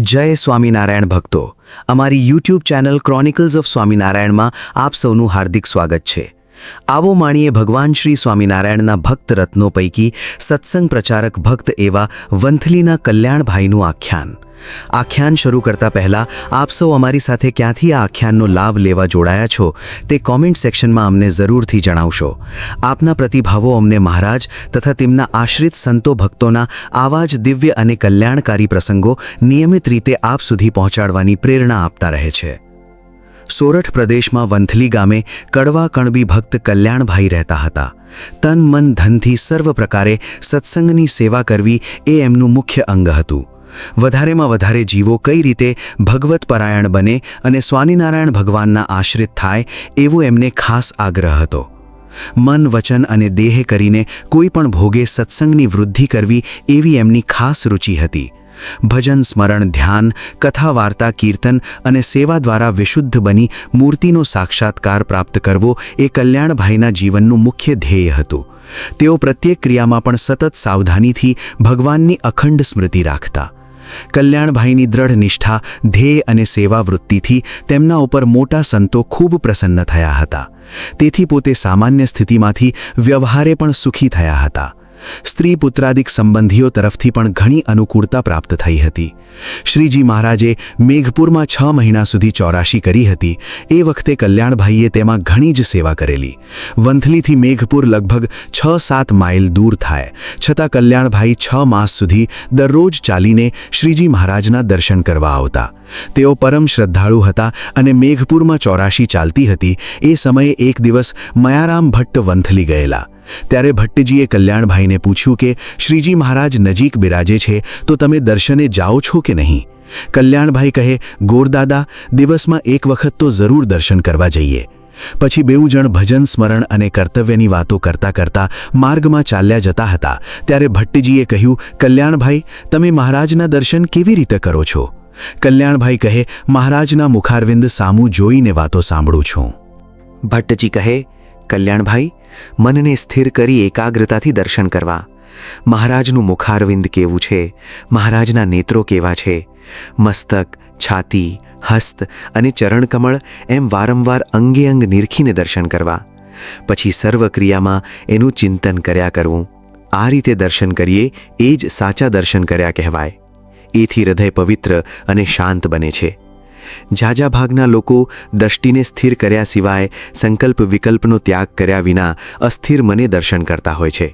જય સ્વામિનારાયણ ભક્તો, અમારી યુટ્યુબ ચેનલ ક્રોનિકલ્સ ઓફ સ્વામિનારાયણમાં આપ સૌનું હાર્દિક સ્વાગત છે. આવો માણીએ ભગવાન શ્રી સ્વામિનારાયણના ભક્ત રત્નો પૈકી સત્સંગ પ્રચારક ભક્ત એવા વંથલીના કલ્યાણભાઈનું આખ્યાન શરૂ કરતા પહેલા આપ સૌ અમારી સાથે ક્યાંથી આ આખ્યાનનો લાભ લેવા જોડાયા છો તે કોમેન્ટ સેક્શનમાં અમને જરૂરથી જણાવશો. આપના પ્રતિભાવો અમને મહારાજ તથા તેમના આશ્રિત સંતો ભક્તોના આવા જ દિવ્ય અને કલ્યાણકારી પ્રસંગો નિયમિત રીતે આપ સુધી પહોંચાડવાની પ્રેરણા આપતા રહે છે. સોરઠ પ્રદેશમાં વંથલી ગામે કડવા કણબી ભક્ત કલ્યાણભાઈ રહેતા હતા. તન મન ધનથી સર્વ પ્રકારે સત્સંગની સેવા કરવી એ એમનું મુખ્ય અંગ હતું. વધારેમાં વધારે જીવો કઈ રીતે ભગવત પરાયણ બને અને સ્વામિનારાયણ ભગવાનના આશ્રિત થાય એવો એમને ખાસ આગ્રહ હતો. મન વચન અને દેહ કરીને કોઈ પણ ભોગે સત્સંગની વૃદ્ધિ કરવી એવી એમની ખાસ રુચિ હતી. ભજન સ્મરણ ધ્યાન કથા વાર્તા કીર્તન અને સેવા દ્વારા વિશુદ્ધ બની મૂર્તિનો સાક્ષાત્કાર પ્રાપ્ત કરવો એ કલ્યાણભાઈના જીવનનું મુખ્ય ધ્યેય હતું. તેઓ પ્રત્યેક ક્રિયામાં પણ સતત સાવધાનીથી ભગવાનની અખંડ સ્મૃતિ રાખતા. કલ્યાણભાઈની દ્રઢ નિષ્ઠા ધ્યેય અને સેવા વૃત્તિથી તેમના ઉપર મોટા સંતો ખૂબ પ્રસન્ન થયા હતા. તેથી પોતે સામાન્ય સ્થિતિમાંથી વ્યવહારે પણ સુખી થયા હતા. સ્ત્રી પુત્રાદિક સંબંધીઓ તરફથી પણ ઘણી અનુકૂળતા પ્રાપ્ત થઈ હતી. શ્રીજી મહારાજે મેઘપુરમાં 6 મહિના સુધી ચોરાશી કરી હતી. એ વખતે કલ્યાણભાઈએ તેમાં ઘણી જ સેવા કરેલી. વંથલીથી મેઘપુર લગભગ 6-7 માઇલ દૂર થાય, છતાં કલ્યાણભાઈ 6 માસ સુધી દરરોજ ચાલીને શ્રીજી મહારાજના દર્શન કરવા આવતા. તેઓ પરમ શ્રદ્ધાળુ હતા અને મેઘપુરમાં ચોરાશી ચાલતી હતી એ સમયે એક દિવસ મયારામ ભટ્ટ વંથલી ગયેલા. ત્યારે ભટ્ટજીએ કલ્યાણભાઈને પૂછ્યું કે શ્રીજી મહારાજ નજીક બિરાજે છે તો તમે દર્શને જાઓ છો કે નહીં? કલ્યાણભાઈ કહે, ગોરદાદા, દિવસમાં એક વખત તો જરૂર દર્શન કરવા જઈએ. પછી બેઉ જણ ભજન સ્મરણ અને કર્તવ્યની વાતો કરતા કરતા માર્ગમાં ચાલ્યા જતા હતા. ત્યારે ભટ્ટજીએ કહ્યું, કલ્યાણભાઈ, તમે મહારાજના દર્શન કેવી રીતે કરો છો? કલ્યાણભાઈ કહે, મહારાજના મુખારવિંદ સામું જોઈને વાતો સાંભળું છું. ભટ્ટજી કહે, કલ્યાણભાઈ, મનને સ્થિર કરી એકાગ્રતાથી દર્શન કરવા. મહારાજનું મુખારવિંદ કેવું છે, મહારાજના નેત્રો કેવા છે, મસ્તક, છાતી, હસ્ત અને ચરણકમળ એમ વારંવાર અંગે અંગ નિરખીને દર્શન કરવા. પછી સર્વ ક્રિયામાં એનું ચિંતન કર્યા કરવું. આ રીતે દર્શન કરીએ એ જ સાચા દર્શન કર્યા કહેવાય. એથી હૃદય પવિત્ર અને શાંત બને છે. ઝાઝા ભાગના લોકો દ્રષ્ટિને સ્થિર કર્યા સિવાય સંકલ્પ વિકલ્પનો ત્યાગ કર્યા વિના અસ્થિર મને દર્શન કરતા હોય છે.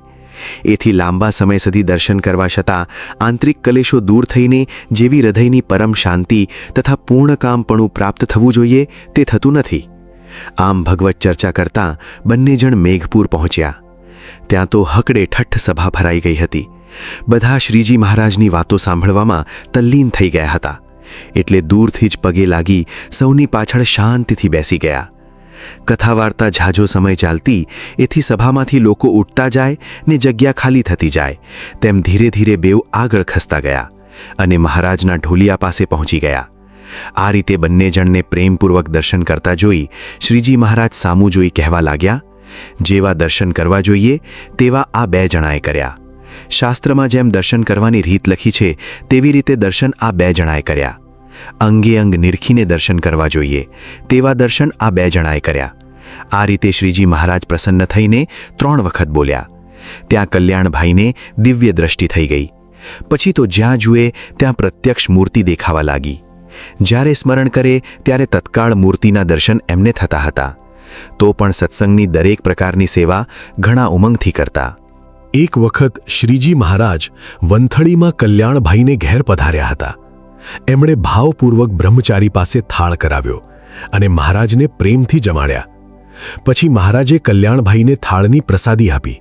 એથી લાંબા સમય સુધી દર્શન કરવા છતાં આંતરિક કલેશો દૂર થઈને જેવી હૃદયની પરમ શાંતિ તથા પૂર્ણકામપણું પ્રાપ્ત થવું જોઈએ તે થતું નથી. આમ ભગવત ચર્ચા કરતાં બંને જણ મેઘપુર પહોંચ્યા. ત્યાં તો હકડે ઠઠ્ઠ સભા ભરાઈ ગઈ હતી. બધા શ્રીજી મહારાજની વાતો સાંભળવામાં તલ્લીન થઈ ગયા હતા. એટલે દૂરથી જ પગે લાગી સૌની પાછળ શાંતિથી બેસી ગયા. કથા વાર્તા ઝાઝો સમય ચાલતી એથી સભામાંથી લોકો ઉઠતા જાય ને જગ્યા ખાલી થતી જાય તેમ ધીરે ધીરે બેઉ આગળ ખસતા ગયા અને મહારાજના ઢોલિયા પાસે પહોંચી ગયા. આ રીતે બંને જણને પ્રેમપૂર્વક દર્શન કરતા જોઈ શ્રીજી મહારાજ સામું જોઈ કહેવા લાગ્યા, જેવા દર્શન કરવા જોઈએ તેવા આ 2 જણાએ કર્યા. શાસ્ત્રમાં જેમ દર્શન કરવાની રીત લખી છે તેવી રીતે દર્શન આ 2 જણાએ કર્યા. અંગે અંગ નિરખીને દર્શન કરવા જોઈએ તેવા દર્શન આ 2 જણાએ કર્યા. આ રીતે શ્રીજી મહારાજ પ્રસન્ન થઈને 3 વખત બોલ્યા. ત્યાં કલ્યાણભાઈને દિવ્ય દ્રષ્ટિ થઈ ગઈ. પછી તો જ્યાં જુએ ત્યાં પ્રત્યક્ષ મૂર્તિ દેખાવા લાગી. જ્યારે સ્મરણ કરે ત્યારે તત્કાળ મૂર્તિના દર્શન એમને થતા હતા. તો પણ સત્સંગની દરેક પ્રકારની સેવા ઘણા ઉમંગથી કરતા. એક વખત શ્રીજી મહારાજ વંથળીમાં કલ્યાણભાઈને ઘેર પધાર્યા હતા. એમણે ભાવપૂર્વક બ્રહ્મચારી પાસે થાળ કરાવ્યો અને મહારાજને પ્રેમથી જમાડ્યા. પછી મહારાજે કલ્યાણભાઈને થાળની પ્રસાદી આપી.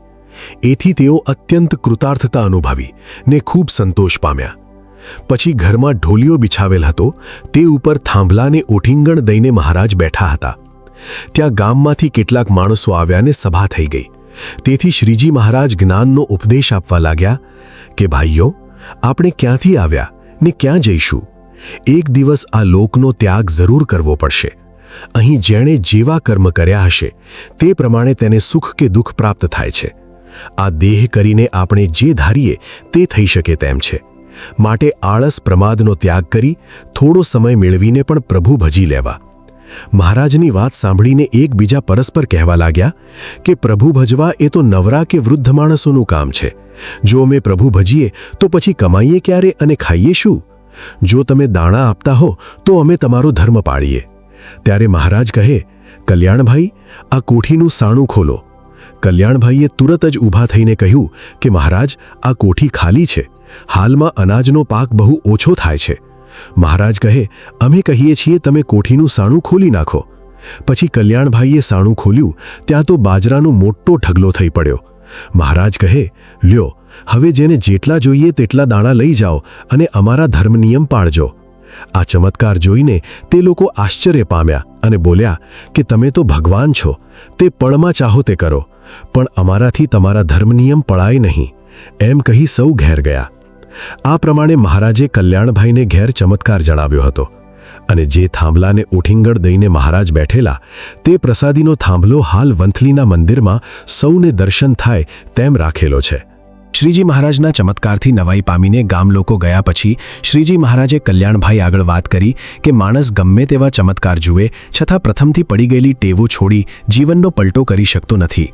એથી તેઓ અત્યંત કૃતાર્થતા અનુભવી ને ખૂબ સંતોષ પામ્યા. પછી ઘરમાં ઢોલિયો બિછાવેલ હતો, તે ઉપર થાંભલાને ઓઠીંગણ દઈને મહારાજ બેઠા હતા. ત્યાં ગામમાંથી કેટલાક માણસો આવ્યા ને સભા થઈ ગઈ. તેથી શ્રીજી મહારાજ જ્ઞાનનો ઉપદેશ આપવા લાગ્યા કે ભાઈઓ, આપણે ક્યાંથી આવ્યા ને ક્યાં જઈશું? એક દિવસ આ લોકનો ત્યાગ જરૂર કરવો પડશે. અહીં જેણે જેવા કર્મ કર્યા હશે તે પ્રમાણે તેને સુખ કે દુઃખ પ્રાપ્ત થાય છે. આ દેહ કરીને આપણે જે ધારીએ તે થઈ શકે તેમ છે. માટે આળસ પ્રમાદનો ત્યાગ કરી થોડો સમય મેળવીને પણ પ્રભુ ભજી લેવા. મહારાજની વાત સાંભળીને એકબીજા પરસ્પર કહેવા લાગ્યા કે પ્રભુ ભજવા એ તો નવરા કે વૃદ્ધ માણસોનું કામ છે. જો અમે પ્રભુ ભજીએ તો પછી કમાઈએ ક્યારે અને ખાઈએ શું? જો તમે દાણા આપતા હો તો અમે તમારો ધર્મ પાળીએ. ત્યારે મહારાજ કહે, કલ્યાણભાઈ, આ કોઠીનું સાણું ખોલો. કલ્યાણભાઈએ તુરત જ ઊભા થઈને કહ્યું કે મહારાજ, આ કોઠી ખાલી છે. હાલમાં અનાજનો પાક બહુ ઓછો થાય છે. મહારાજ કહે, અમે કહીએ છીએ તમે કોઠીનું સાણું ખોલી નાખો. પછી કલ્યાણભાઈએ સાણું ખોલ્યું, ત્યાં તો બાજરાનો મોટો ઢગલો થઈ પડ્યો. મહારાજ કહે, લ્યો, હવે જેને જેટલા જોઈએ તેટલા દાણા લઈ જાઓ અને અમારા ધર્મ નિયમ પાળજો. આ ચમત્કાર જોઈને તે લોકો આશ્ચર્ય પામ્યા અને બોલ્યા કે તમે તો ભગવાન છો, તે પળમાં ચાહો તે કરો, પણ અમારાથી તમારા ધર્મ નિયમ પળાય નહીં. એમ કહી સૌ ઘેર ગયા. આ પ્રમાણે મહારાજે કલ્યાણભાઈને ઘેર ચમત્કાર જણાવ્યો હતો અને જે થાંભલાને ઉઠીંગળ દઈને મહારાજ બેઠેલા તે પ્રસાદીનો થાંભલો હાલ વંથલીના મંદિરમાં સૌને દર્શન થાય તેમ રાખેલો છે. શ્રીજી મહારાજના ચમત્કારથી નવાઈ પામીને ગામ લોકો ગયા પછી શ્રીજી મહારાજે કલ્યાણભાઈ આગળ વાત કરી કે માણસ ગમે તેવા ચમત્કાર જુએ છતાં પ્રથમથી પડી ગયેલી ટેવો છોડી જીવનનો પલટો કરી શકતો નથી.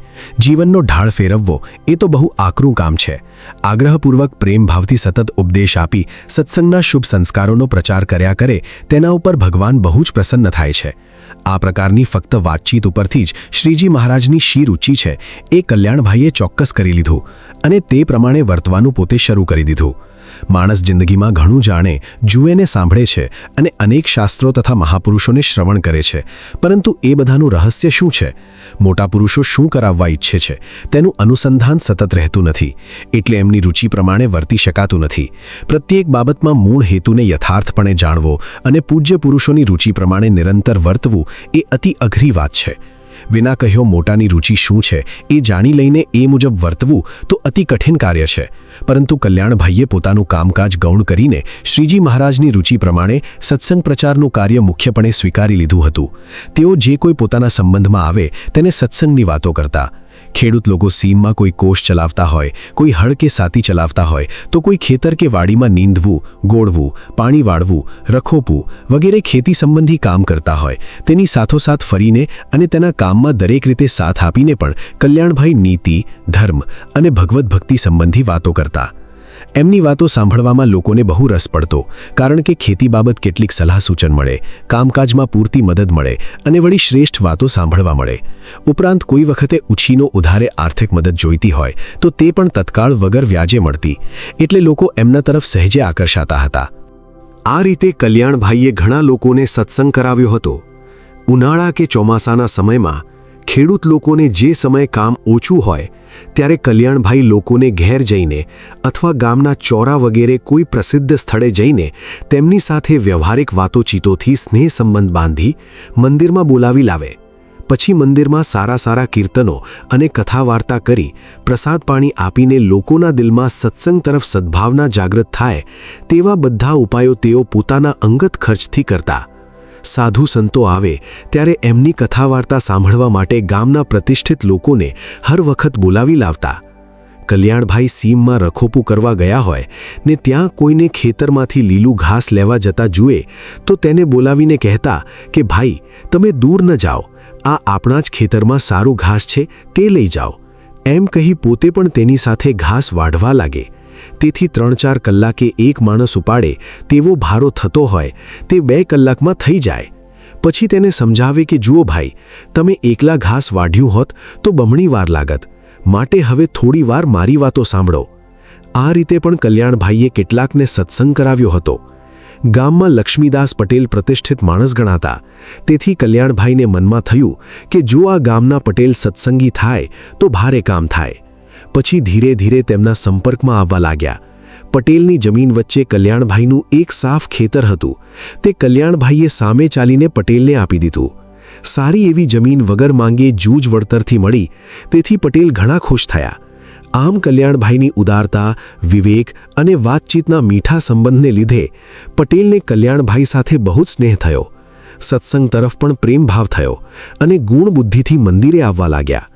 જીવનનો ઢાળ ફેરવવો એ તો બહુ આકરું કામ છે. આગ્રહપૂર્વક પ્રેમ ભાવથી સતત ઉપદેશ આપી સત્સંગના શુભ સંસ્કારોનો પ્રચાર કર્યા કરે તેના ઉપર ભગવાન બહુ જ પ્રસન્ન થાય છે. આ પ્રકારની ફક્ત વાતચીત ઉપરથી જ શ્રીજી મહારાજની શી રુચિ છે એ કલ્યાણભાઈએ ચોક્કસ કરી લીધું અને તે પ્રમાણે વર્તવાનું પોતે શરૂ કરી દીધું. માણસ જિંદગીમાં ઘણું જાણે, જુએ ને સાંભળે છે અને અનેક શાસ્ત્રો તથા મહાપુરુષોને શ્રવણ કરે છે, પરંતુ એ બધાનું રહસ્ય શું છે? મોટા પુરુષો શું કરાવવા ઈચ્છે છે તેનું અનુસંધાન સતત રહેતું નથી, એટલે એમની રુચિ પ્રમાણે વર્તી શકાતું નથી. પ્રત્યેક બાબતમાં મૂળ હેતુને યથાર્થપણે જાણવો અને પૂજ્ય પુરુષોની રુચિ પ્રમાણે નિરંતર વર્તવું એ અતિ અઘરી વાત છે. વિના કહ્યો મોટાની રુચિ શું છે એ જાણી લઈને એ મુજબ વર્તવું તો અતિ કઠિન કાર્ય છે. પરંતુ કલ્યાણભાઈએ પોતાનું કામકાજ ગૌણ કરીને શ્રીજી મહારાજની રુચિ પ્રમાણે સત્સંગ પ્રચારનું કાર્ય મુખ્યપણે સ્વીકારી લીધું હતું. તેઓ જે કોઈ પોતાના સંબંધમાં આવે તેને સત્સંગની વાતો કરતા. ખેડૂત લોકો સીમમાં કોઈ કોષ ચલાવતા હોય, કોઈ હળ કે સાતી ચલાવતા હોય, તો કોઈ ખેતર કે વાડીમાં નીંદવું, ગોળવું, પાણી વાળવું, રખોપવું વગેરે ખેતી સંબંધી કામ કરતા હોય. તેની સાથોસાથ ફરીને અને તેના કામમાં દરેક રીતે સાથ આપીને પણ કલ્યાણભાઈ નીતિ, ધર્મ અને ભગવદ્ ભક્તિ સંબંધી વાતો કરતા. એમની વાતો સાંભળવામાં લોકોને બહુ રસ પડતો, કારણ કે ખેતી બાબત કેટલીક સલાહ સૂચન મળે, કામકાજમાં પૂરતી મદદ મળે અને વળી શ્રેષ્ઠ વાતો સાંભળવા મળે. ઉપરાંત કોઈ વખતે ઉછીનો ઉધારે આર્થિક મદદ જોઈતી હોય તો તે પણ તત્કાળ વગર વ્યાજે મળતી, એટલે લોકો એમના તરફ સહેજે આકર્ષાતા હતા. આ રીતે કલ્યાણભાઈએ ઘણા લોકોને સત્સંગ કરાવ્યો હતો. ઉનાળા કે ચોમાસાના સમયમાં ખેડૂત લોકોને જે સમયે કામ ઓછું હોય ત્યારે કલ્યાણભાઈ લોકોને ઘેર જઈને અથવા ગામના ચોરા વગેરે કોઈ પ્રસિદ્ધ સ્થળે જઈને તેમની સાથે વ્યવહારિક વાતોચીતોથી સ્નેહ સંબંધ બાંધી મંદિરમાં બોલાવી લાવે. પછી મંદિરમાં સારા સારા કીર્તનો અને કથા વાર્તા કરી પ્રસાદ પાણી આપીને લોકોના દિલમાં સત્સંગ તરફ સદ્ભાવના જાગૃત થાય તેવા બધા ઉપાયો તેઓ પોતાના અંગત ખર્ચથી કરતા. સાધુ સંતો આવે ત્યારે એમની કથા વાર્તા સાંભળવા માટે ગામના પ્રતિષ્ઠિત લોકોને હર વખત બોલાવી લાવતા. કલ્યાણભાઈ સીમમાં રખોપું કરવા ગયા હોય ને ત્યાં કોઈને ખેતરમાંથી લીલું ઘાસ લેવા જતા જુએ તો તેને બોલાવીને કહેતા કે ભાઈ, તમે દૂર ન જાઓ, આ આપણા જ ખેતરમાં સારું ઘાસ છે તે લઈ જાઓ. એમ કહી પોતે પણ તેની સાથે ઘાસ વાઢવા લાગે. તેથી 3-4 કલાકે એક માણસ ઉપાડે તેવો ભારો થતો હોય તે 2 કલાકમાં થઈ જાય. પછી તેને સમજાવે કે જુઓ ભાઈ, તમે એકલા ઘાસ વાઢ્યું હોત તો બમણી વાર લાગત, માટે હવે થોડી વાર મારી વાતો સાંભળો. આ રીતે પણ કલ્યાણભાઈએ કેટલાકને સત્સંગ કરાવ્યો હતો. ગામમાં લક્ષ્મીદાસ પટેલ પ્રતિષ્ઠિત માણસ ગણાતા, તેથી કલ્યાણભાઈને મનમાં થયું કે જો આ ગામના પટેલ સત્સંગી થાય તો ભારે કામ થાય. પછી ધીરે ધીરે તેમના સંપર્કમાં આવવા લાગ્યા. પટેલની જમીન વચ્ચે કલ્યાણભાઈનું એક સાફ ખેતર હતું. તે કલ્યાણભાઈએ સામે ચાલીને પટેલને આપી દીધું. સારી એવી જમીન વગર માંગે જૂજ વળતરથી મળી, તેથી પટેલ ઘણા ખુશ થયા. આમ કલ્યાણભાઈની ઉદારતા, વિવેક અને વાતચીતના મીઠા સંબંધને લીધે પટેલને કલ્યાણભાઈ સાથે બહુ જ સ્નેહ થયો. સત્સંગ તરફ પણ પ્રેમ ભાવ થયો અને ગુણ બુદ્ધિથી મંદિરે આવવા લાગ્યા.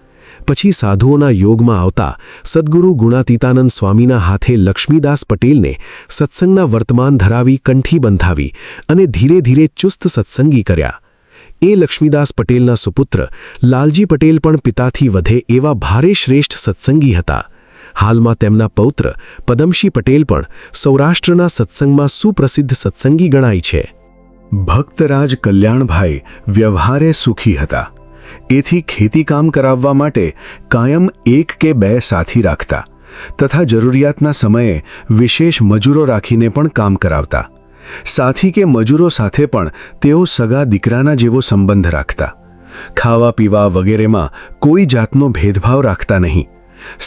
પછી સાધુઓના યોગમાં આવતા સદ્ગુરુ ગુણાતીતાનંદ સ્વામીના હાથે લક્ષ્મીદાસ પટેલને સત્સંગના વર્તમાન ધરાવી કંઠી બંધાવી અને ધીરે ધીરે ચુસ્ત સત્સંગી કર્યા. એ લક્ષ્મીદાસ પટેલના સુપુત્ર લાલજી પટેલ પણ પિતાથી વધે એવા ભારે શ્રેષ્ઠ સત્સંગી હતા. હાલમાં તેમના પૌત્ર પદમશી પટેલ પણ સૌરાષ્ટ્રના સત્સંગમાં સુપ્રસિદ્ધ સત્સંગી ગણાય છે. ભક્તરાજ કલ્યાણભાઈ વ્યવહારે સુખી હતા. એથી ખેતીકામ કરાવવા માટે કાયમ 1 કે 2 સાથી રાખતા તથા જરૂરિયાતના સમયે વિશેષ મજૂરો રાખીને પણ કામ કરાવતા. સાથી કે મજૂરો સાથે પણ તેઓ સગા દીકરાના જેવો સંબંધ રાખતા. ખાવા પીવા વગેરેમાં કોઈ જાતનો ભેદભાવ રાખતા નહીં.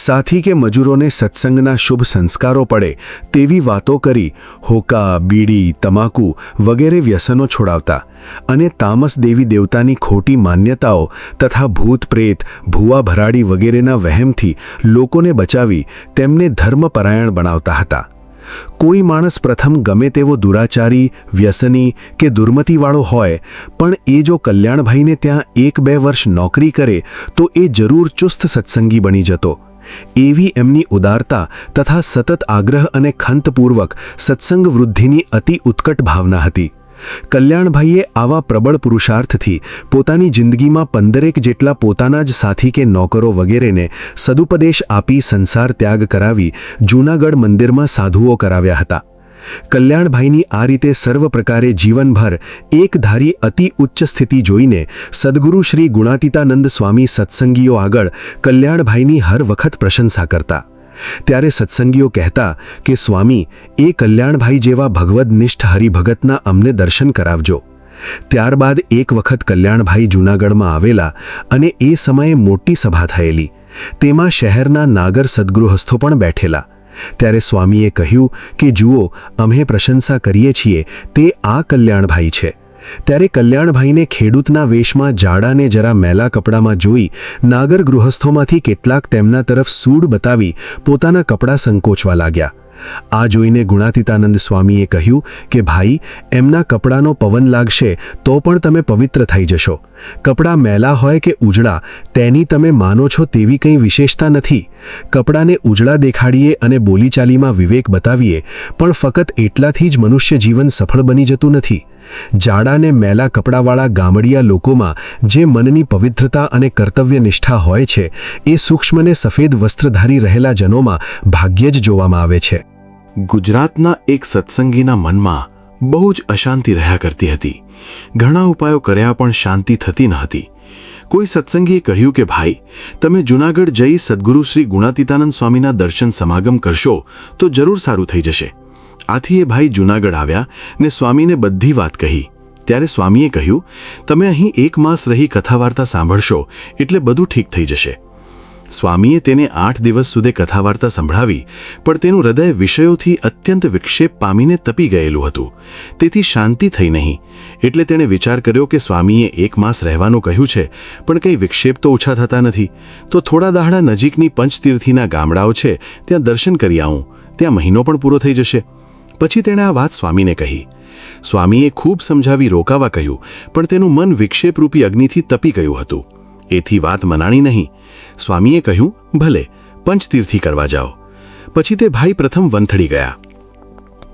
સાથી કે મજૂરોને સત્સંગના શુભ સંસ્કારો પડે તેવી વાતો કરી હોકા, બીડી, તમાકુ વગેરે વ્યસનો છોડાવતા અને તામસ દેવી દેવતાની ખોટી માન્યતાઓ તથા ભૂત પ્રેત, ભૂવા ભરાડી વગેરેના વહેમથી લોકોને બચાવી તેમને ધર્મપરાયણ બનાવતા હતા. કોઈ માણસ પ્રથમ ગમે તેવો દુરાચારી, વ્યસની કે દુર્મતિવાળો હોય પણ એ જો કલ્યાણભાઈને ત્યાં 1-2 વર્ષ નોકરી કરે તો એ જરૂર ચુસ્ત સત્સંગી બની જતો. એવી એમની ઉદારતા તથા સતત આગ્રહ અને ખંતપૂર્વક સત્સંગ વૃદ્ધિની અતિ ઉત્કટ ભાવના હતી. કલ્યાણભાઈએ આવા પ્રબળ પુરુષાર્થથી પોતાની જિંદગીમાં 15 જેટલા પોતાના જ સાથી કે નોકરો વગેરેને સદુપદેશ આપી સંસાર ત્યાગ કરાવી જૂનાગઢ મંદિરમાં સાધુઓ કરાવ્યા હતા. કલ્યાણભાઈની આ રીતે સર્વ પ્રકારે જીવનભર એકધારી અતિ ઉચ્ચ સ્થિતિ જોઈને સદ્ગુરુ શ્રી ગુણાતીતાનંદ સ્વામી સત્સંગીઓ આગળ કલ્યાણભાઈની હર વખત પ્રશંસા કરતા. ત્યારે સત્સંગીઓ કહેતા કે સ્વામી, એ કલ્યાણભાઈ જેવા ભગવદનિષ્ઠ હરિભગતના અમને દર્શન કરાવજો. ત્યારબાદ એક વખત કલ્યાણભાઈ જૂનાગઢમાં આવેલા અને એ સમયે મોટી સભા થયેલી. તેમાં શહેરના નાગર સદ્ગૃહસ્થો પણ બેઠેલા. ત્યારે સ્વામીએ કહ્યું કે જુઓ, અમે પ્રશંસા કરીએ છીએ તે આ કલ્યાણભાઈ છે. ત્યારે કલ્યાણભાઈને ખેડૂતના વેશમાં જાડાને જરા મેલા કપડામાં જોઈ નાગર ગૃહસ્થોમાંથી કેટલાક તેમના તરફ સૂડ બતાવી પોતાના કપડાં સંકોચવા લાગ્યા. આ જોઈને ગુણાતીતાનંદ સ્વામીએ કહ્યું કે ભાઈ, એમના કપડાનો પવન લાગશે તો પણ તમે પવિત્ર થઈ જશો. કપડાં મેલા હોય કે ઉજળા તેની તમે માનો છો તેવી કંઈ વિશેષતા નથી. કપડાને ઉજળા દેખાડીએ અને બોલીચાલીમાં વિવેક બતાવીએ પણ ફક્ત એટલાથી જ મનુષ્ય જીવન સફળ બની જતું નથી. જાડાને મેલા કપડાવાળા ગામડિયા લોકોમાં જે મનની પવિત્રતા અને કર્તવ્યનિષ્ઠા હોય છે એ સૂક્ષ્મને સફેદ વસ્ત્રધારી રહેલા જનોમાં ભાગ્યે જ જોવામાં આવે છે. ગુજરાતના એક સત્સંગીના મનમાં બહુ જ અશાંતિ રહ્યા કરતી હતી. ઘણા ઉપાયો કર્યા પણ શાંતિ થતી ન હતી. કોઈ સત્સંગીએ કહ્યું કે ભાઈ, તમે જૂનાગઢ જઈ સદ્ગુરુ શ્રી ગુણાતીતાનંદ સ્વામીના દર્શન સમાગમ કરશો તો જરૂર સારું થઈ જશે. આથી એ ભાઈ જૂનાગઢ આવ્યા ને સ્વામીને બધી વાત કહી. ત્યારે સ્વામીએ કહ્યું, તમે અહીં 1 માસ રહી કથા વાર્તા સાંભળશો એટલે બધું ઠીક થઈ જશે. સ્વામીએ તેને 8 દિવસ સુધી કથા વાર્તા સંભળાવી પણ તેનું હૃદય વિષયોથી અત્યંત વિક્ષેપ પામીને તપી ગયેલું હતું. તેથી શાંતિ થઈ નહીં. એટલે તેણે વિચાર કર્યો કે સ્વામીએ 1 માસ રહેવાનું કહ્યું છે પણ કંઈ વિક્ષેપ તો ઓછા થતા નથી, તો થોડા દાહડા નજીકની પંચતીર્થીના ગામડાઓ છે ત્યાં દર્શન કરી આવું. ત્યાં મહિનો પણ પૂરો થઈ જશે. પછી તેણે આ વાત સ્વામીને કહી. સ્વામીએ ખૂબ સમજાવી રોકાવા કહ્યું પણ તેનું મન વિક્ષેપરૂપી અગ્નિથી તપી ગયું હતું. એથી વાત મનાણી નહીં. સ્વામીએ કહ્યું, ભલે પંચતીર્થી કરવા જાઓ. પછી તે ભાઈ પ્રથમ વંથળી ગયા.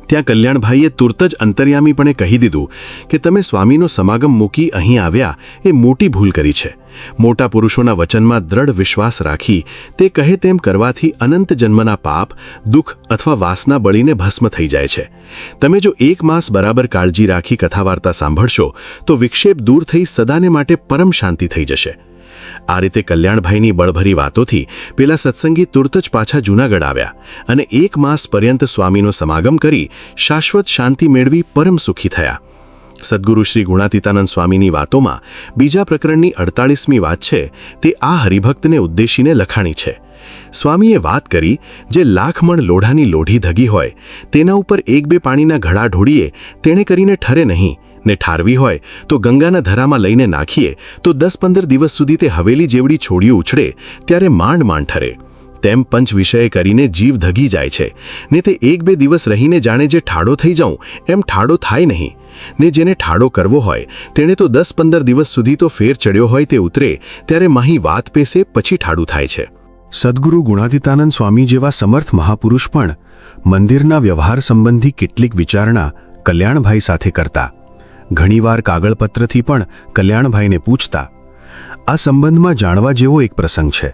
ત્યાં કલ્યાણભાઈએ તુરત જ અંતર્યામીપણે કહી દીધું કે તમે સ્વામીનો સમાગમ મૂકી અહીં આવ્યા એ મોટી ભૂલ કરી છે. મોટા પુરુષોના વચનમાં દ્રઢ વિશ્વાસ રાખી તે કહે તેમ કરવાથી અનંત જન્મના પાપ, દુઃખ અથવા વાસના બળીને ભસ્મ થઈ જાય છે. તમે જો 1 માસ બરાબર કાળજી રાખી કથા વાર્તા સાંભળશો તો વિક્ષેપ દૂર થઈ સદાને માટે પરમ શાંતિ થઈ જશે. આ રીતે કલ્યાણભાઈની બળભરી વાતોથી પેલા સત્સંગી તુરત જ પાછા જૂનાગઢ આવ્યા અને 1 માસ પર્યંત સ્વામીનો સમાગમ કરી શાશ્વત શાંતિ મેળવી પરમ સુખી થયા. સદ્ગુરુ શ્રી ગુણાતીતાનંદ સ્વામીની વાતોમાં બીજા પ્રકરણની 48મી વાત છે તે આ હરિભક્તને ઉદ્દેશીને લખાણી છે. સ્વામીએ વાત કરી, જે 1,00,000 મણ લોઢાની લોઢી ધગી હોય તેના ઉપર 1-2 પાણીના ઘડા ઢોળીએ તેણે કરીને ઠરે નહીં ને ઠારવી હોય તો ગંગાના ધરામાં લઈને નાખીએ તો 10-15 દિવસ સુધી તે હવેલી જેવડી છોડ્યું ઉછળે ત્યારે માંડ માંડ ઠરે. તેમ પંચ વિષય કરીને જીવ ધગી જાય છે ને તે 1-2 દિવસ રહીને જાણે જે ઠાડો થઈ જાઉં એમ ઠાડો થાય નહીં ને જેને ઠાડો કરવો હોય તેણે તો 10-15 દિવસ સુધી તો ફેર ચડ્યો હોય તે ઉતરે ત્યારે માહી વાત પેસે પછી ઠાડું થાય છે. સદ્ગુરુ ગુણાતીતાનંદ સ્વામી જેવા સમર્થ મહાપુરુષ પણ મંદિરના વ્યવહાર સંબંધી કેટલીક વિચારણા કલ્યાણભાઈ સાથે કરતા. ઘણીવાર કાગળપત્રથી પણ કલ્યાણભાઈને પૂછતા. આ સંબંધમાં જાણવા જેવો એક પ્રસંગ છે.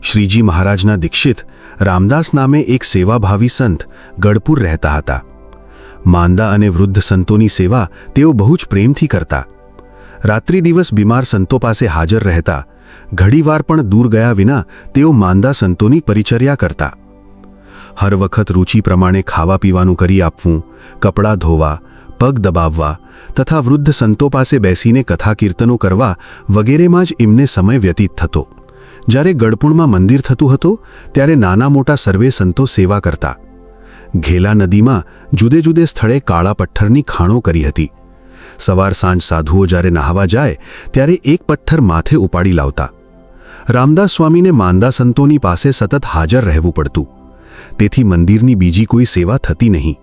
શ્રીજી મહારાજના દીક્ષિત રામદાસ નામે એક સેવાભાવી સંત ગઢપુર રહેતા હતા. માંદા અને વૃદ્ધ સંતોની સેવા તેઓ બહુ જ પ્રેમથી કરતા. રાત્રિ દિવસ બીમાર સંતો પાસે હાજર રહેતા. ઘણીવાર પણ દૂર ગયા વિના તેઓ માંદા સંતોની પરિચર્યા કરતા. હર વખત રુચિ પ્રમાણે ખાવા પીવાનું કરી આપવું, કપડાં ધોવા, પગ દબાવવા તથા વૃદ્ધ સંતો પાસે બેસીને કથા કીર્તનો કરવા વગેરેમાં જ એમને સમય વ્યતીત થતો. જ્યારે ગઢપુરમાં મંદિર થતું હતું ત્યારે નાના મોટા સર્વે સંતો સેવા કરતા. ઘેલા નદીમાં જુદે જુદે સ્થળે કાળા પથ્થરની ખાણો કરી હતી. સવાર સાંજ સાધુઓ જ્યારે નહાવા જાય ત્યારે એક પથ્થર માથે ઉપાડી લાવતા. રામદાસ સ્વામીને માંદા સંતોની પાસે સતત હાજર રહેવું પડતું. તેથી મંદિરની બીજી કોઈ સેવા થતી નહીં.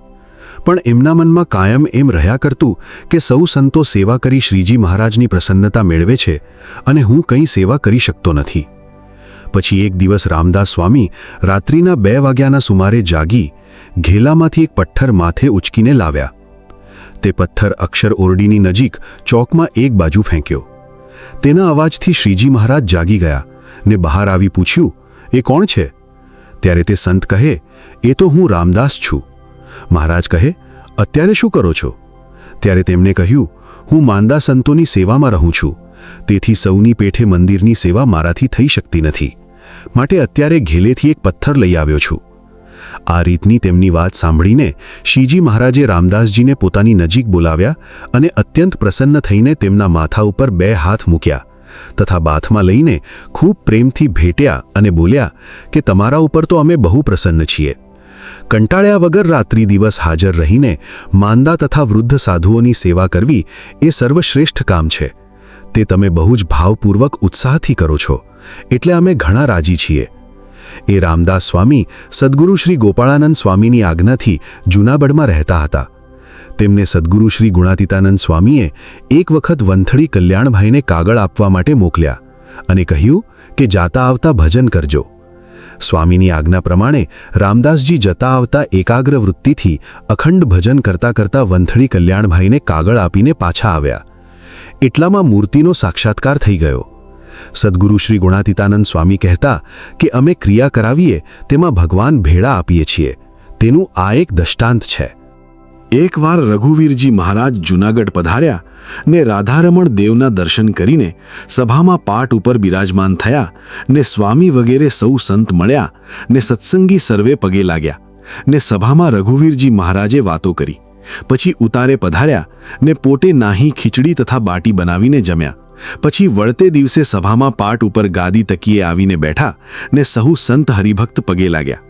પણ એમના મનમાં કાયમ એમ રહ્યા કરતું કે સૌ સંતો સેવા કરી શ્રીજી મહારાજની પ્રસન્નતા મેળવે છે અને હું કંઈ સેવા કરી શકતો નથી. પછી એક દિવસ રામદાસ સ્વામી રાત્રિના 2 વાગ્યાના સુમારે જાગી ઘેલામાંથી એક પથ્થર માથે ઉચકીને લાવ્યા. તે પથ્થર અક્ષર ઓરડીની નજીક ચોકમાં એક બાજુ ફેંક્યો. તેના અવાજથી શ્રીજી મહારાજ જાગી ગયા ને બહાર આવી પૂછ્યું, એ કોણ છે? ત્યારે તે સંત કહે, એ તો હું રામદાસ છું. મહારાજ કહે, અત્યારે શું કરો છો? ત્યારે તેમણે કહ્યું, હું માંદા સંતોની સેવામાં રહું છું. તેથી સૌની પેઠે મંદિરની સેવા મારાથી થઈ શકતી નથી. માટે અત્યારે ઘેલેથી એક પથ્થર લઈ આવ્યો છું. આ રીતની તેમની વાત સાંભળીને શ્રીજી મહારાજે રામદાસજીને પોતાની નજીક બોલાવ્યા અને અત્યંત પ્રસન્ન થઈને તેમના માથા ઉપર 2 હાથ મૂક્યા તથા બાથમાં લઈને ખૂબ પ્રેમથી ભેટ્યા અને બોલ્યા કે તમારા ઉપર તો અમે બહુ પ્રસન્ન છીએ. કંટાળ્યા વગર રાત્રિ દિવસ હાજર રહીને માંદા તથા વૃદ્ધ સાધુઓની સેવા કરવી એ સર્વશ્રેષ્ઠ કામ છે. તે તમે બહુ જ ભાવપૂર્વક ઉત્સાહથી કરો છો એટલે અમે ઘણા રાજી છીએ. એ રામદાસ સ્વામી સદ્ગુરુ શ્રી ગોપાળાનંદ સ્વામીની આજ્ઞાથી જૂનાગઢમાં રહેતા હતા. તેમને સદ્ગુરુ શ્રી ગુણાતીતાનંદ સ્વામીએ એક વખત વંથળી કલ્યાણભાઈને કાગળ આપવા માટે મોકલ્યા અને કહ્યું કે જાતા આવતા ભજન કરજો. સ્વામીની આજ્ઞા પ્રમાણે રામદાસજી જતા આવતા એકાગ્ર વૃત્તિથી અખંડ ભજન કરતા કરતા વંથળી કલ્યાણભાઈને કાગળ આપીને પાછા આવ્યા. એટલામાં મૂર્તિનો સાક્ષાત્કાર થઈ ગયો. સદ્ગુરુ શ્રી ગુણાતીતાનંદ સ્વામી કહેતા કે અમે ક્રિયા કરાવીએ તેમાં ભગવાન ભેળા આપીએ છીએ. તેનું આ એક દૃષ્ટાંત છે. એકવાર રઘુવીરજી મહારાજ જૂનાગઢ પધાર્યા ને રાધારમણ દેવના દર્શન કરીને સભામાં પાટ ઉપર બિરાજમાન થયા ને સ્વામી વગેરે સૌ સંત મળ્યા ને સત્સંગી સર્વે પગે લાગ્યા ને સભામાં રઘુવીરજી મહારાજે વાતો કરી. પછી ઉતારે પધાર્યા ને પોતે નાહી ખીચડી તથા બાટી બનાવીને જમ્યા. પછી વળતે દિવસે સભામાં પાટ ઉપર ગાદી તકીએ આવીને બેઠા ને સહુ સંત હરિભક્ત પગે લાગ્યા.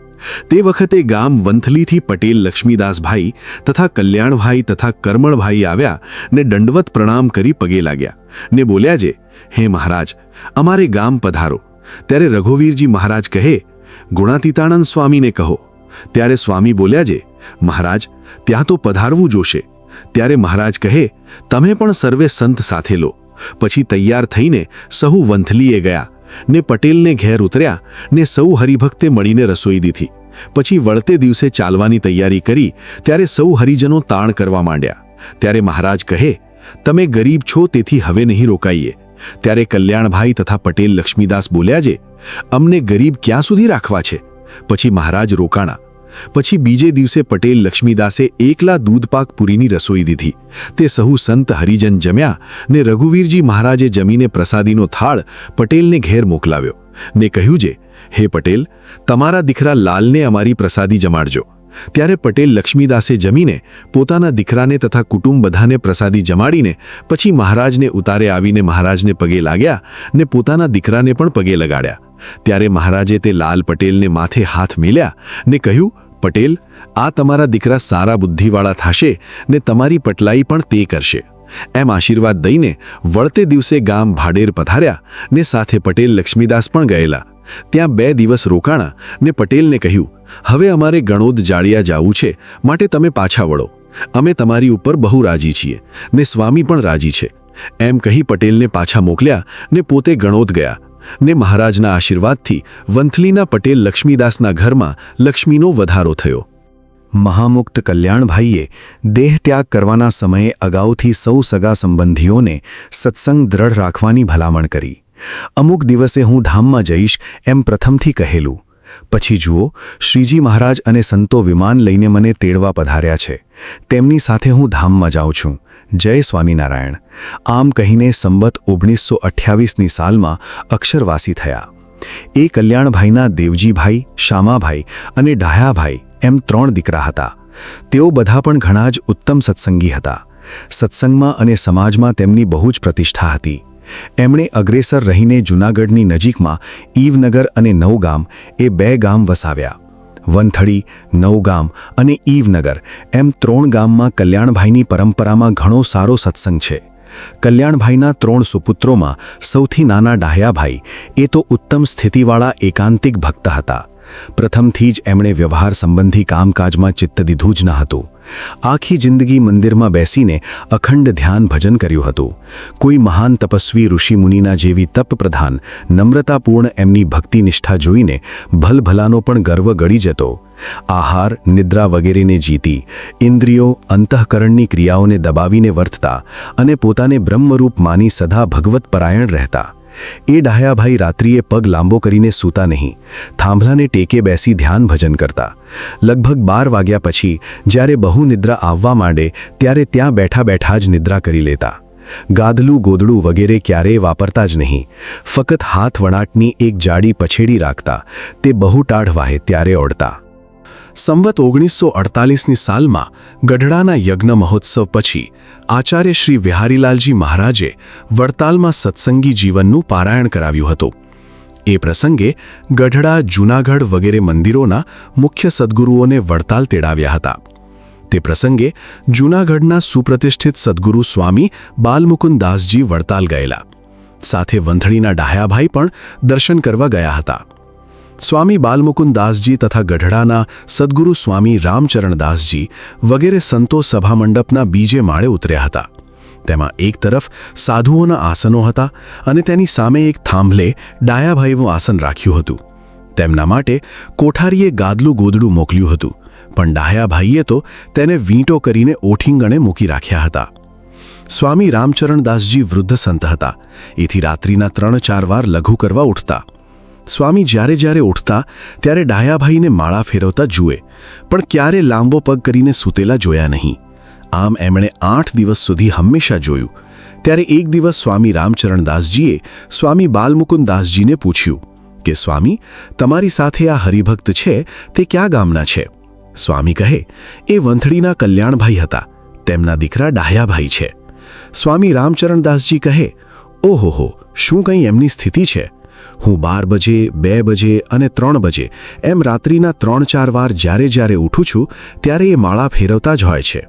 તે વખતે ગામ વંથલીથી પટેલ લક્ષ્મીદાસભાઈ તથા કલ્યાણભાઈ તથા કરમણભાઈ આવ્યા ને દંડવત પ્રણામ કરી પગે લાગ્યા ને બોલ્યા જે, હે મહારાજ, અમારે ગામ પધારો. ત્યારે રઘુવીરજી મહારાજ કહે, ગુણાતીતાનંદ સ્વામીને કહો. ત્યારે સ્વામી બોલ્યા જે, મહારાજ, ત્યાં તો પધારવું જોશે. ત્યારે મહારાજ કહે, તમે પણ સર્વે સંત સાથે લો. પછી તૈયાર થઈને સહુ વંથલીએ ગયા ને પટેલને ઘેર ઉતર્યા ને સૌ હરિભક્તે મળીને રસોઈ દીધી. પછી વળતે દિવસે ચાલવાની તૈયારી કરી ત્યારે સૌ હરિજનો તાણ કરવા માંડ્યા. ત્યારે મહારાજ કહે, તમે ગરીબ છો તેથી હવે નહીં રોકાઈએ. ત્યારે કલ્યાણભાઈ તથા પટેલ લક્ષ્મીદાસ બોલ્યા જે, અમને ગરીબ ક્યાં સુધી રાખવા છે? પછી મહારાજ રોકાણા. પછી બીજે દિવસે પટેલ લક્ષ્મીદાસે એકલા દૂધપાક પૂરીની રસોઈ દીધી. તે સહુ સંત હરિજન જમ્યા ને રઘુવીરજી મહારાજે જમીને પ્રસાદીનો થાળ પટેલને ઘેર મોકલાવ્યો ને કહ્યું જે, હે પટેલ, તમારા દીકરા લાલને અમારી પ્રસાદી જમાડજો. ત્યારે પટેલ લક્ષ્મીદાસે જમીને પોતાના દીકરાને તથા કુટુંબ બધાને પ્રસાદી જમાડીને પછી મહારાજને ઉતારે આવીને મહારાજને પગે લાગ્યા ને પોતાના દીકરાને પણ પગે લગાડ્યા. ત્યારે મહારાજે તે લાલ પટેલને માથે હાથ મેલ્યા ને કહ્યું, પટેલ, આ તમારા દીકરા સારા બુદ્ધિવાળા થશે ને તમારી પટલાઈ પણ તે કરશે. એમ આશીર્વાદ દઈને વળતે દિવસે ગામ ભાડેર પધાર્યા ને સાથે પટેલ લક્ષ્મીદાસ પણ ગયેલા. ત્યાં 2 દિવસ રોકાણા ને પટેલને કહ્યું, હવે અમારે ગણોદ જાળિયા જાવું છે, માટે તમે પાછા વળો. અમે તમારી ઉપર બહુ રાજી છીએ ને સ્વામી પણ રાજી છે, એમ કહી પટેલને પાછા મોકલ્યા ને પોતે ગણોદ ગયા ને મહારાજના આશીર્વાદથી વંથલીના પટેલ લક્ષ્મીદાસના ઘરમાં લક્ષ્મીનો વધારો થયો. મહામુક્ત કલ્યાણભાઈએ દેહ ત્યાગ કરવાના સમયે અગાઉથી સૌ સગા સંબંધીઓને સત્સંગ દ્રઢ રાખવાની ભલામણ કરી. અમુક દિવસે હું ધામમાં જઈશ એમ પ્રથમથી કહેલું. પછી જુઓ, શ્રીજી મહારાજ અને સંતો વિમાન લઈને મને તેડવા પધાર્યા છે. તેમની સાથે હું ધામમાં જાઉં છું. જય સ્વામિનારાયણ. આમ કહીને સંબત 1928ની સાલમાં અક્ષરવાસી થયા. એ કલ્યાણભાઈના દેવજીભાઈ, શામાભાઈ અને ડાહ્યાભાઈ એમ 3 દીકરા હતા. તેઓ બધા પણ ઘણા જ ઉત્તમ સત્સંગી હતા. સત્સંગમાં અને સમાજમાં તેમની બહુ જ પ્રતિષ્ઠા હતી. એમણે અગ્રેસર રહીને જૂનાગઢની નજીકમાં ઈવનગર અને નવગામ એ 2 ગામ વસાવ્યા. વંથળી, નવગામ અને ઈવનગર એમ 3 ગામમાં કલ્યાણભાઈની પરંપરામાં ઘણો સારો સત્સંગ છે. કલ્યાણભાઈના 3 સુપુત્રોમાં સૌથી નાના ડાહ્યાભાઈ એ તો ઉત્તમ સ્થિતિવાળા એકાંતિક ભક્ત હતા. પ્રથમથી જ એમણે વ્યવહાર સંબંધી કામકાજમાં ચિત્ત દીધું જ ન હતું. આખી જિંદગી મંદિરમાં બેસીને અખંડ ધ્યાન ભજન કર્યું હતું. કોઈ મહાન તપસ્વી ઋષિમુનિના જેવી તપપ્રધાન નમ્રતાપૂર્ણ એમની ભક્તિ નિષ્ઠા જોઈને ભલભલાનો પણ ગર્વ ગળી જતો. આહાર, નિદ્રા વગેરેને જીતી, ઇન્દ્રિયો, અંતઃકરણની ક્રિયાઓને દબાવીને વર્તતા અને પોતાને બ્રહ્મરૂપ માની સદા ભગવત પરાયણ રહેતા. એ ડાહ્યાભાઈ રાત્રિએ પગ લાંબો કરીને સૂતા નહીં, થાંભલાને ટેકે બેસી ધ્યાન ભજન કરતા. લગભગ 12 વાગ્યા પછી જ્યારે બહુ નિદ્રા આવવા માંડે ત્યારે ત્યાં બેઠા બેઠા જ નિદ્રા કરી લેતા. ગાદલું, ગોદડું વગેરે ક્યારેય વાપરતા જ નહીં. ફક્ત હાથ વણાટની એક જાડી પછેડી રાખતા. તે બહુ ટાઢ વાહે ત્યારે ઓળતા. સંવત 1948ની સાલમાં ગઢડાના યજ્ઞ મહોત્સવ પછી આચાર્ય શ્રી વિહારીલાલજી મહારાજે વડતાલમાં સત્સંગી જીવનનું પારાયણ કરાવ્યું હતું. એ પ્રસંગે ગઢડા, જૂનાગઢ વગેરે મંદિરોના મુખ્ય સદ્ગુરુઓને વડતાલ તેડાવ્યા હતા. તે પ્રસંગે જૂનાગઢના સુપ્રતિષ્ઠિત સદ્ગુરુ સ્વામી બાલમુકુંદાસજી વડતાલ ગયેલા. સાથે વંથળીના ડાહ્યાભાઈ પણ દર્શન કરવા ગયા હતા. સ્વામી બાલમુકુંદાસજી તથા ગઢડાના સદ્ગુરુ સ્વામી રામચરણદાસજી વગેરે સંતો સભામંડપના બીજે માળે ઉતર્યા હતા. તેમાં એક તરફ સાધુઓના આસનો હતા અને તેની સામે એક થાંભલે ડાયાભાઈનું આસન રાખ્યું હતું. તેમના માટે કોઠારીએ ગાદલું ગોદડું મોકલ્યું હતું, પણ ડાયાભાઈએ તો તેને વીંટો કરીને ઓઠીંગણે મૂકી રાખ્યા હતા. સ્વામી રામચરણદાસજી વૃદ્ધ સંત હતા. એથી રાત્રિના 3-4 વાર લઘુ કરવા ઉઠતા. સ્વામી જ્યારે ઉઠતા ત્યારે ડાયાભાઈને માળા ફેરવતા જુએ, પણ ક્યારે લાંબો પગ કરીને સૂતેલા જોયા નહીં. આમ એમણે 8 દિવસ સુધી હંમેશા જોયું. ત્યારે એક દિવસ સ્વામી રામચરણદાસજીએ સ્વામી બાલમુકુંદાસજીને પૂછ્યું કે સ્વામી, તમારી સાથે આ હરિભક્ત છે તે કયા ગામના છે? સ્વામી કહે, એ વંથળીના કલ્યાણભાઈ હતા, તેમના દીકરા ડાહ્યાભાઈ છે. સ્વામી રામચરણદાસજી કહે, ઓહોહો, શું કંઈ એમની સ્થિતિ છે? હું 12 બજે, 2 બજે અને 3 બજે એમ રાત્રિના 3-4 વાર જ્યારે ઉઠું છું ત્યારે એ માળા ફેરવતા જ હોય છે.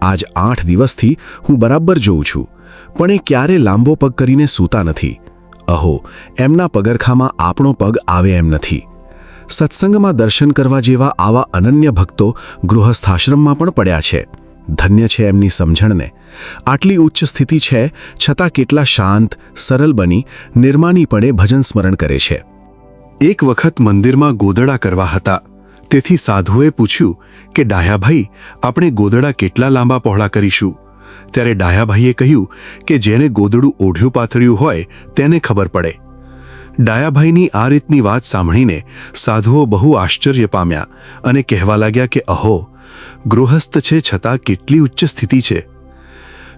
આજ 8 દિવસથી હું બરાબર જોઉં છું, પણ એ ક્યારે લાંબો પગ કરીને સૂતા નથી. અહો, એમના પગરખામાં આપણો પગ આવે એમ નથી. સત્સંગમાં દર્શન કરવા જેવા આવા અનન્ય ભક્તો ગૃહસ્થાશ્રમમાં પણ પડ્યા છે. ધન્ય છે એમની સમજણને. આટલી ઉચ્ચ સ્થિતિ છે છતાં કેટલા શાંત, સરળ બની નિર્માનીપણે ભજન સ્મરણ કરે છે. એક વખત મંદિરમાં ગોદડા કરવા હતા. તેથી સાધુએ પૂછ્યું કે ડાહ્યાભાઈ, આપણે ગોદડા કેટલા લાંબા પહોળા કરીશું? ત્યારે ડાહ્યાભાઈએ કહ્યું કે જેને ગોદડું ઓઢ્યું પાથળ્યું હોય તેને ખબર પડે. ડાયાભાઈની આ રીતની વાત સાંભળીને સાધુઓ બહુ આશ્ચર્ય પામ્યા અને કહેવા લાગ્યા કે અહો, ગૃહસ્થ છે છતાં કેટલી ઉચ્ચ સ્થિતિ છે.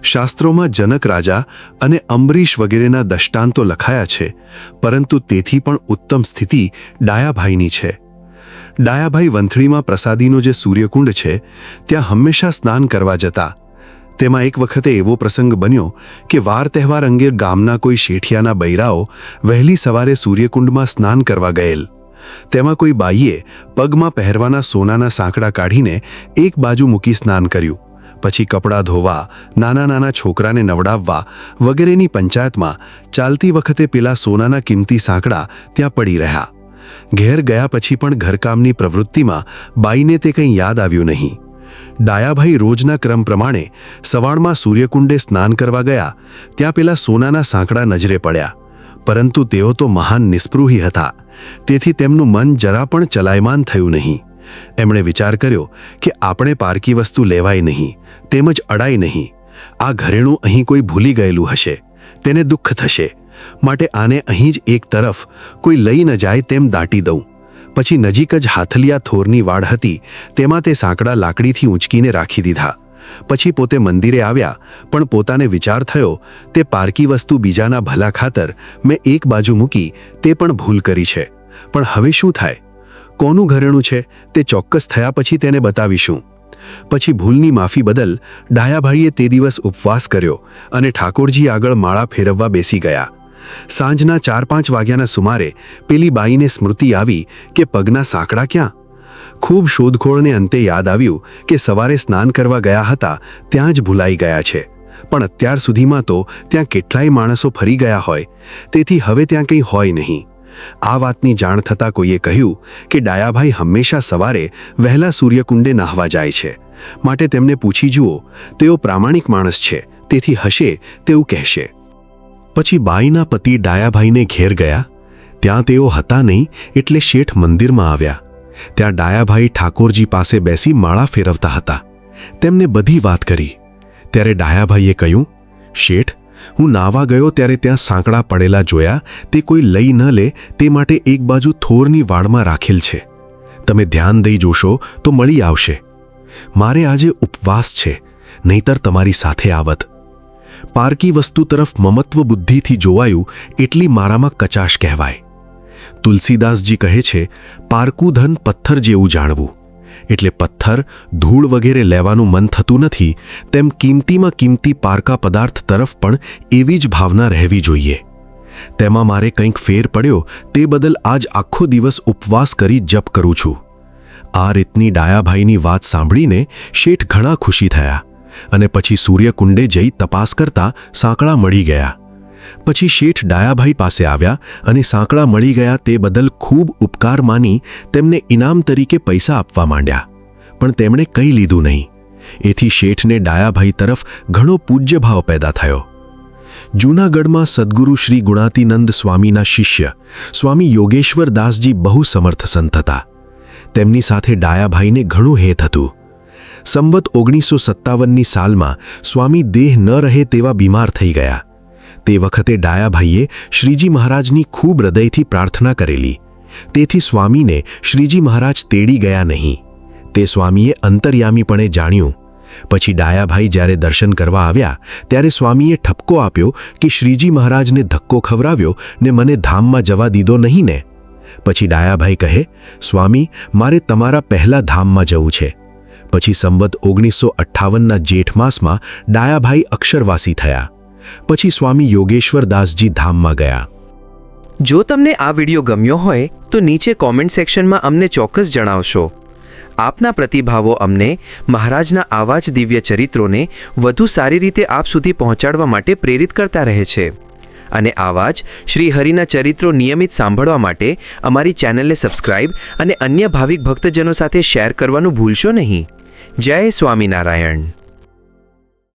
શાસ્ત્રોમાં જનક રાજા અને અંબરીશ વગેરેના દષ્ટાંતો લખાયા છે, પરંતુ તેથી પણ ઉત્તમ સ્થિતિ ડાયાભાઈની છે. ડાયાભાઈ વંથળીમાં પ્રસાદીનો જે સૂર્યકુંડ છે ત્યાં હંમેશા સ્નાન કરવા જતા. તેમાં એક વખતે એવો પ્રસંગ બન્યો કે વાર તહેવાર અંગે ગામના કોઈ શેઠિયાના બૈરાઓ વહેલી સવારે સૂર્યકુંડમાં સ્નાન કરવા ગયેલ. તેમાં કોઈ બાઈએ પગમાં પહેરવાના સોનાના સાંકડા કાઢીને એક બાજુ મૂકી સ્નાન કર્યું. પછી કપડાં ધોવા, નાના છોકરાને નવડાવવા વગેરેની પંચાયતમાં ચાલતી વખતે પેલા સોનાના કિંમતી સાંકડા ત્યાં પડી રહ્યા. ઘેર ગયા પછી પણ ઘરકામની પ્રવૃત્તિમાં બાઈને તે કંઈ યાદ આવ્યું નહીં. ડાયાભાઈ રોજના ક્રમ પ્રમાણે સવારમાં સૂર્યકુંડે સ્નાન કરવા ગયા ત્યાં પેલા સોનાના સાંકડા નજરે પડ્યા, પરંતુ તેઓ તો મહાન નિસ્પૃહી હતા, તેથી તેમનું મન જરા પણ ચલાયમાન થયું નહીં. એમણે વિચાર કર્યો કે આપણે પારકી વસ્તુ લેવાય નહીં, તેમજ અડાય નહીં. આ ઘરેણું અહીં કોઈ ભૂલી ગયેલું હશે, તેને દુઃખ થશે, માટે આને અહીં જ એક તરફ કોઈ લઈ ન જાય તેમ દાટી દઉં. પછી નજીક જ હાથલિયા થોરની વાડ હતી, તેમાં તે સાંકડા લાકડીથી ઊંચકીને રાખી દીધા. પછી પોતે મંદિરે આવ્યા, પણ પોતાને વિચાર થયો તે પારકી વસ્તુ બીજાના ભલા ખાતર મેં એક બાજુ મૂકી તે પણ ભૂલ કરી છે. પણ હવે શું થાય? કોનું ઘરેણું છે તે ચોક્કસ થયા પછી તેને બતાવીશું. પછી ભૂલની માફી બદલ ડાયાભાઈએ તે દિવસ ઉપવાસ કર્યો અને ઠાકોરજી આગળ માળા ફેરવવા બેસી ગયા. સાંજના 4-5 વાગ્યાના સુમારે પેલી બાઈને સ્મૃતિ આવી કે પગના સાંકડા ક્યાં? ખૂબ શોધખોળને અંતે યાદ આવ્યું કે સવારે સ્નાન કરવા ગયા હતા ત્યાં જ ભૂલાઈ ગયા છે. પણ અત્યાર સુધીમાં તો ત્યાં કેટલાય માણસો ફરી ગયા હોય, તેથી હવે ત્યાં કંઈ હોય નહીં. આ વાતની જાણ થતાં કોઈએ કહ્યું કે ડાયાભાઈ હંમેશા સવારે વહેલા સૂર્યકુંડે નાહવા જાય છે, માટે તેમને પૂછી જુઓ, તેઓ પ્રામાણિક માણસ છે, તેથી હશે તેવું કહેશે. પછી બાઈના પતિ ડાયાભાઈને ઘેર ગયા. ત્યાં તેઓ હતા નહીં, એટલે શેઠ મંદિરમાં આવ્યા. ત્યાં ડાયાભાઈ ઠાકોરજી પાસે બેસી માળા ફેરવતા હતા. તેમને બધી વાત કરી. ત્યારે ડાયાભાઈએ કહ્યું, શેઠ, હું નાવા ગયો ત્યારે ત્યાં સાંકડા પડેલા જોયા, તે કોઈ લઈ ન લે તે માટે એક બાજુ થોરની વાડમાં રાખેલ છે. તમે ધ્યાન દઈ જોશો તો મળી આવશે. મારે આજે ઉપવાસ છે, નહીતર તમારી સાથે આવત. પારકી વસ્તુ તરફ મમત્વ બુદ્ધિથી જોવાયું એટલી મારામાં કચાશ કહેવાય. તુલસીદાસજી કહે છે, પારકું ધન પથ્થર જેવું જાણવું. એટલે પથ્થર, ધૂળ વગેરે લેવાનું મન થતું નથી, તેમ કિંમતીમાં કિંમતી પારકા પદાર્થ તરફ પણ એવી જ ભાવના રહેવી જોઈએ. તેમાં મારે કંઈક ફેર પડ્યો તે બદલ આજ આખો દિવસ ઉપવાસ કરી જપ કરું છું. આ રીતની ડાયાભાઈની વાત સાંભળીને શેઠ ઘણા ખુશી થયા અને પછી સૂર્યકુંડે જઈ તપાસ કરતા સાંકડા મળી ગયા. પછી શેઠ ડાયાભાઈ પાસે આવ્યા અને સાંકડા મળી ગયા તે બદલ ખૂબ ઉપકાર માની તેમને ઇનામ તરીકે પૈસા આપવા માંડ્યા, પણ તેમણે કંઈ લીધું નહીં. એથી શેઠને ડાયાભાઈ તરફ ઘણો પૂજ્યભાવ પેદા થયો. જૂનાગઢમાં સદ્ગુરુ શ્રી ગુણાતીનંદ સ્વામીના શિષ્ય સ્વામી યોગેશ્વર દાસજી બહુ સમર્થ સંત હતા. તેમની સાથે ડાયાભાઈને ઘણું હેત હતું. સંવત 1957ની સાલમાં સ્વામી દેહ ન રહે તેવા બીમાર થઈ ગયા. તે વખતે ડાયાભાઈએ શ્રીજી મહારાજની ખૂબ હૃદયથી પ્રાર્થના કરેલી. તેથી સ્વામીને શ્રીજી મહારાજ તેડી ગયા નહીં. તે સ્વામીએ અંતર્યામીપણે જાણ્યું. પછી ડાયાભાઈ જ્યારે દર્શન કરવા આવ્યા ત્યારે સ્વામીએ ઠપકો આપ્યો કે શ્રીજી મહારાજને ધક્કો ખવરાવ્યો ને મને ધામમાં જવા દીધો નહીં ને? પછી ડાયાભાઈ કહે, સ્વામી, મારે તમારા પહેલા ધામમાં જવું છે. પછી સંવત 1958ના જેઠ માસમાં ડાયાભાઈ અક્ષરવાસી થયા. પછી સ્વામી યોગેશ્વર દાસજી ધામમાં ગયા. જો તમને આ વિડિયો ગમ્યો હોય તો નીચે કોમેન્ટ સેક્શનમાં અમને ચોક્કસ જણાવશો. આપના પ્રતિભાવો અમને મહારાજના આવા જ દિવ્ય ચરિત્રોને વધુ સારી રીતે આપ સુધી પહોંચાડવા માટે પ્રેરિત કરતા રહે છે. અને આવા જ શ્રી હરિના ચરિત્રો નિયમિત સાંભળવા માટે અમારી ચેનલને સબસ્ક્રાઇબ અને અન્ય ભાવિક ભક્તજનો સાથે શેર કરવાનું ભૂલશો નહીં. જય સ્વામિનારાયણ.